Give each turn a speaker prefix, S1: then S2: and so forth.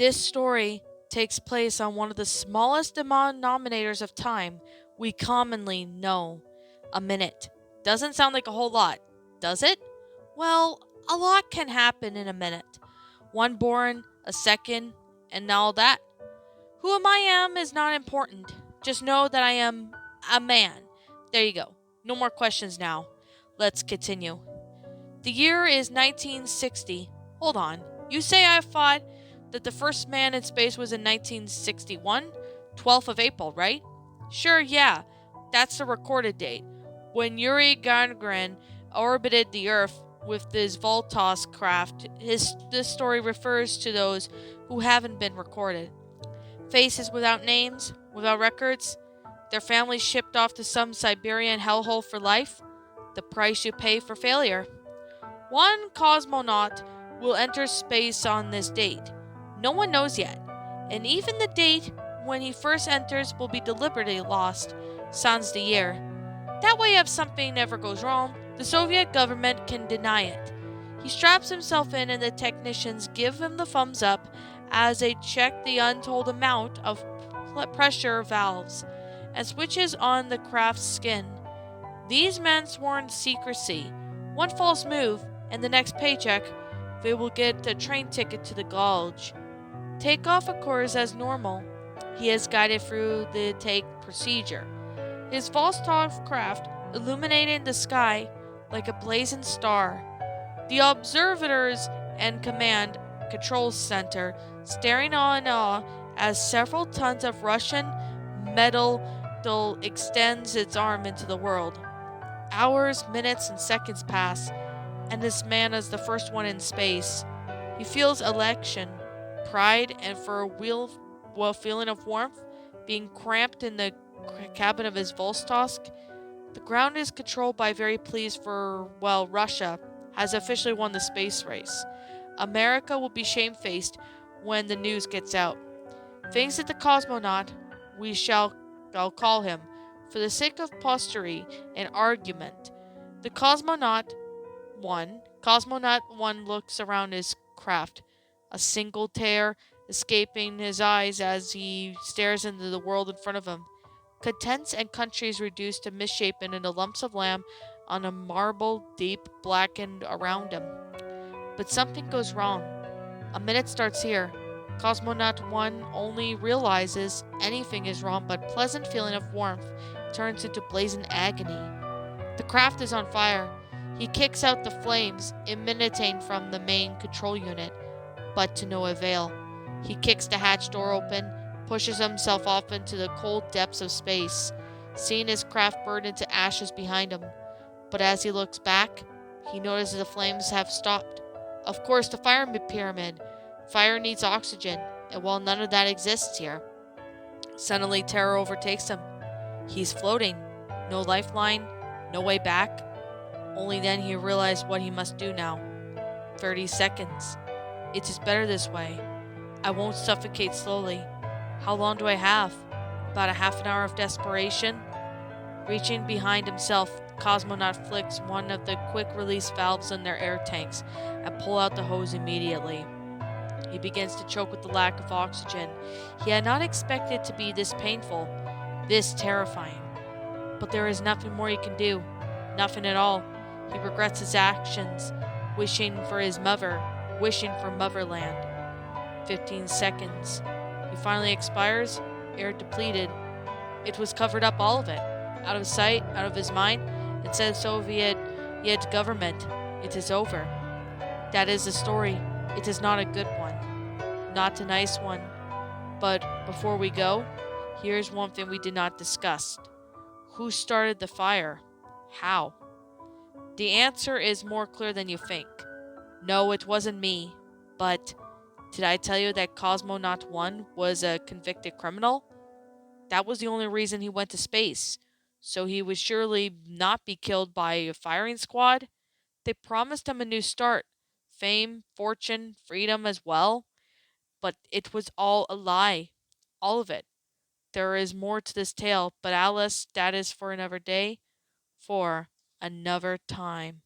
S1: This story takes place on one of the smallest denominators of time we commonly know, a minute. Doesn't sound like a whole lot, does it? Well, a lot can happen in a minute. One born, a second, and all that. Who am I am is not important. Just know that I am a man. There you go. No more questions now. Let's continue. The year is 1960. Hold on. You say I thought that the first man in space was in 1961? 12th of April, right? Sure, yeah. That's the recorded date. When Yuri Gagarin orbited the Earth with his Voltos craft, this story refers to those who haven't been recorded. Faces without names, without records, their families shipped off to some Siberian hellhole for life. The price you pay for failure. One cosmonaut will enter space on this date. No one knows yet, and even the date when he first enters will be deliberately lost, sans the year. That way, if something ever goes wrong, the Soviet government can deny it. He straps himself in, and the technicians give him the thumbs up as they check the untold amount of pressure valves and switches on the craft's skin. These men sworn secrecy. One false move, and the next paycheck, they will get a train ticket to the Gulch. Takeoff occurs as normal. He is guided through the take procedure. His Vostok craft illuminating the sky like a blazing star. The observers and command control center staring on awe as several tons of Russian metal extends its arm into the world. Hours, minutes, and seconds pass, and this man is the first one in space. He feels elation, pride, and for a feeling of warmth, being cramped in the cabin of his Vostok. The ground is controlled by very pleased for, Russia has officially won the space race. America will be shamefaced when the news gets out. Thanks to the cosmonaut, we shall I'll call him, for the sake of posterity and argument. The Cosmonaut 1 looks around his craft, a single tear escaping his eyes as he stares into the world in front of him. Contents and countries reduced to misshapen into lumps of lamb on a marble deep blackened around him. But something goes wrong. A minute starts here. Cosmonaut 1 only realizes anything is wrong, but pleasant feeling of warmth turns into blazing agony. The craft is on fire. He kicks out the flames emanating from the main control unit, but to no avail. He kicks the hatch door open, pushes himself off into the cold depths of space, seeing his craft burn into ashes behind him. But as he looks back, he notices the flames have stopped. Of course, the fire pyramid. Fire needs oxygen, and while none of that exists here, suddenly terror overtakes him. He's floating. No lifeline, no way back. Only then he realized what he must do now. 30 seconds. It is better this way. I won't suffocate slowly. How long do I have? About a half an hour of desperation? Reaching behind himself, Cosmonaut flicks one of the quick-release valves in their air tanks and pull out the hose immediately. He begins to choke with the lack of oxygen. He had not expected it to be this painful, this terrifying. But there is nothing more he can do. Nothing at all. He regrets his actions, wishing for his mother, wishing for motherland. 15 seconds. He finally expires, air depleted. It was covered up, all of it. Out of sight, out of his mind. It said Soviet yet government. It is over. That is the story. It is not a good one. Not a nice one. But before we go, here's one thing we did not discuss. Who started the fire? How? The answer is more clear than you think. No, it wasn't me. But did I tell you that Cosmonaut 1 was a convicted criminal? That was the only reason he went to space. So he would surely not be killed by a firing squad. They promised him a new start. Fame, fortune, freedom as well. But it was all a lie. All of it. There is more to this tale, but Alice, that is for another day, for another time.